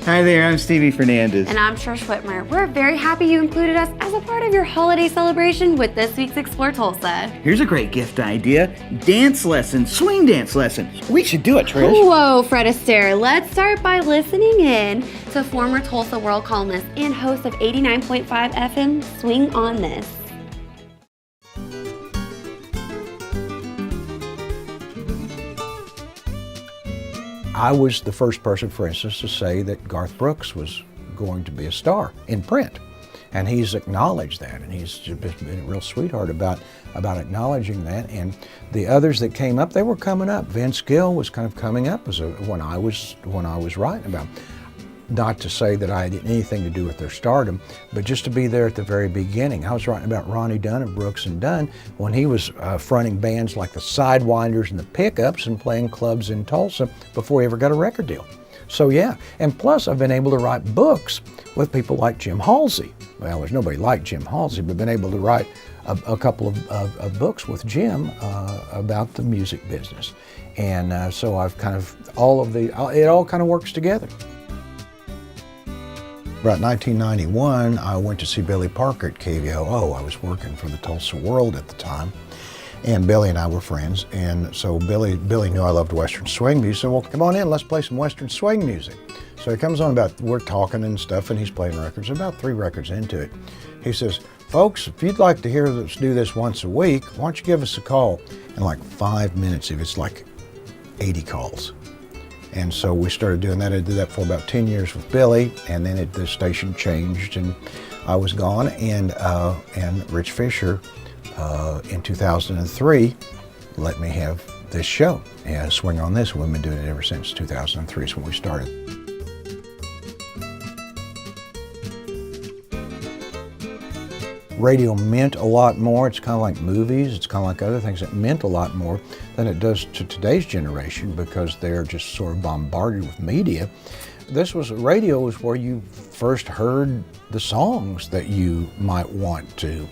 Hi there, I'm Stevie Fernandez. And I'm Trish Whitmer. We're very happy you included us as a part of your holiday celebration with this week's Explore Tulsa. Here's a great gift idea. Dance lessons, swing dance lessons. We should do it, Trish. Whoa, Fred Astaire. Let's start by listening in to former Tulsa World columnist and host of 89.5 FM, Swing on This. I was the first person, for instance, to say that Garth Brooks was going to be a star in print. And he's acknowledged that, and he's just been a real sweetheart about acknowledging that. And the others that came up, they were coming up. Vince Gill was kind of coming up as when I was writing about. Not to say that I had anything to do with their stardom, but just to be there at the very beginning. I was writing about Ronnie Dunn of Brooks and Dunn when he was fronting bands like the Sidewinders and the Pickups and playing clubs in Tulsa before he ever got a record deal. So yeah, and plus I've been able to write books with people like Jim Halsey. Well, there's nobody like Jim Halsey, but been able to write a couple of books with Jim about the music business. And so I've kind of, it all kind of works together. About 1991, I went to see Billy Parker at KVOO. I was working for the Tulsa World at the time, and Billy and I were friends. And so Billy knew I loved Western swing music. He said, well, come on in, let's play some Western swing music. So he comes on we're talking and stuff, and he's playing records. About 3 records into it, he says, folks, if you'd like to hear us do this once a week, why don't you give us a call? In like 5 minutes, it's like 80 calls. And so we started doing that. I did that for about 10 years with Billy, and then the station changed and I was gone. And Rich Fisher in 2003 let me have this show. And Swing on This. We've been doing it ever since 2003 is when we started. Radio meant a lot more. It's kind of like movies. It's kind of like other things. It meant a lot more than it does to today's generation because they're just sort of bombarded with media. Radio was where you first heard the songs that you might want to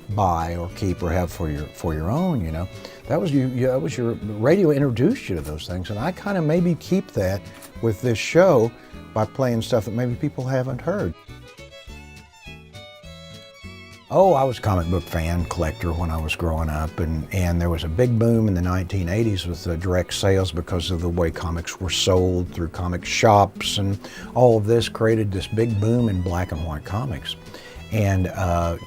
buy or keep or have for your own. You know, that was your radio introduced you to those things, and I kind of maybe keep that with this show by playing stuff that maybe people haven't heard. Oh, I was a comic book fan, collector when I was growing up, and there was a big boom in the 1980s with direct sales because of the way comics were sold through comic shops, and all of this created this big boom in black and white comics. And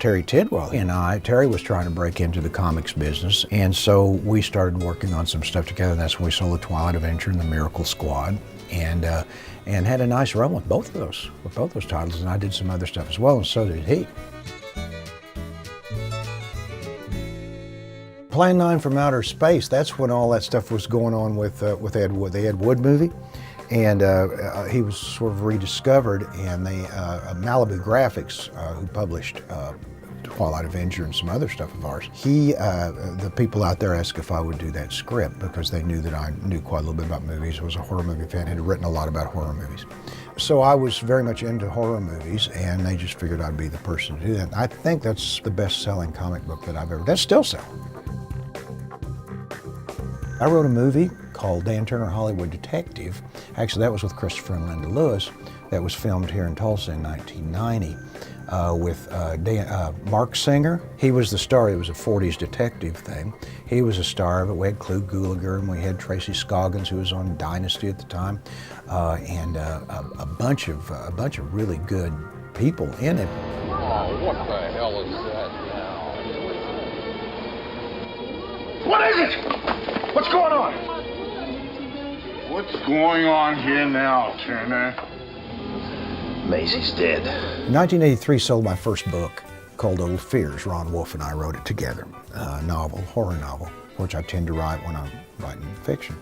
Terry Tidwell and Terry was trying to break into the comics business, and so we started working on some stuff together. That's when we sold the Twilight Adventure and the Miracle Squad, and had a nice run with both those titles, and I did some other stuff as well, and so did he. Plan 9 from Outer Space, that's when all that stuff was going on with Ed Wood, the Ed Wood movie. And he was sort of rediscovered, and Malibu Graphics, who published Twilight Avenger and some other stuff of ours, the people out there asked if I would do that script because they knew that I knew quite a little bit about movies. I was a horror movie fan, had written a lot about horror movies. So I was very much into horror movies, and they just figured I'd be the person to do that. I think that's the best-selling comic book that I've ever done. That's still selling. I wrote a movie called Dan Turner Hollywood Detective. Actually, that was with Christopher and Linda Lewis. That was filmed here in Tulsa in 1990 with Mark Singer. He was the star. It was a 40s detective thing. He was a star of it. We had Clu Gulager, and we had Tracy Scoggins, who was on Dynasty at the time, and a bunch of really good people in it. Oh, what the hell is that now? What is it? What's going on? What's going on here now, Turner? Maisie's dead. 1983 sold my first book called Old Fears. Ron Wolf and I wrote it together. A horror novel, which I tend to write when I'm writing fiction.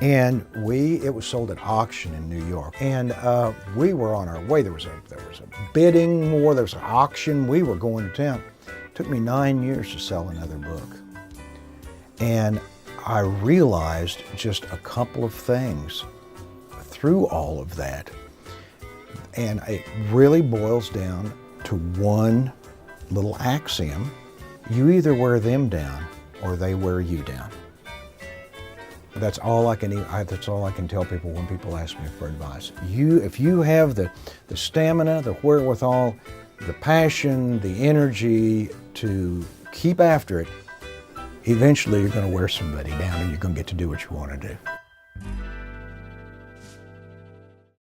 And it was sold at auction in New York. And we were on our way. There was a bidding war, there was an auction. We were going to town. It took me 9 years to sell another book. And I realized just a couple of things through all of that. And it really boils down to one little axiom. You either wear them down or they wear you down. That's all I can. That's all I can tell people when people ask me for advice. If you have the stamina, the wherewithal, the passion, the energy to keep after it, eventually you're going to wear somebody down, and you're going to get to do what you want to do.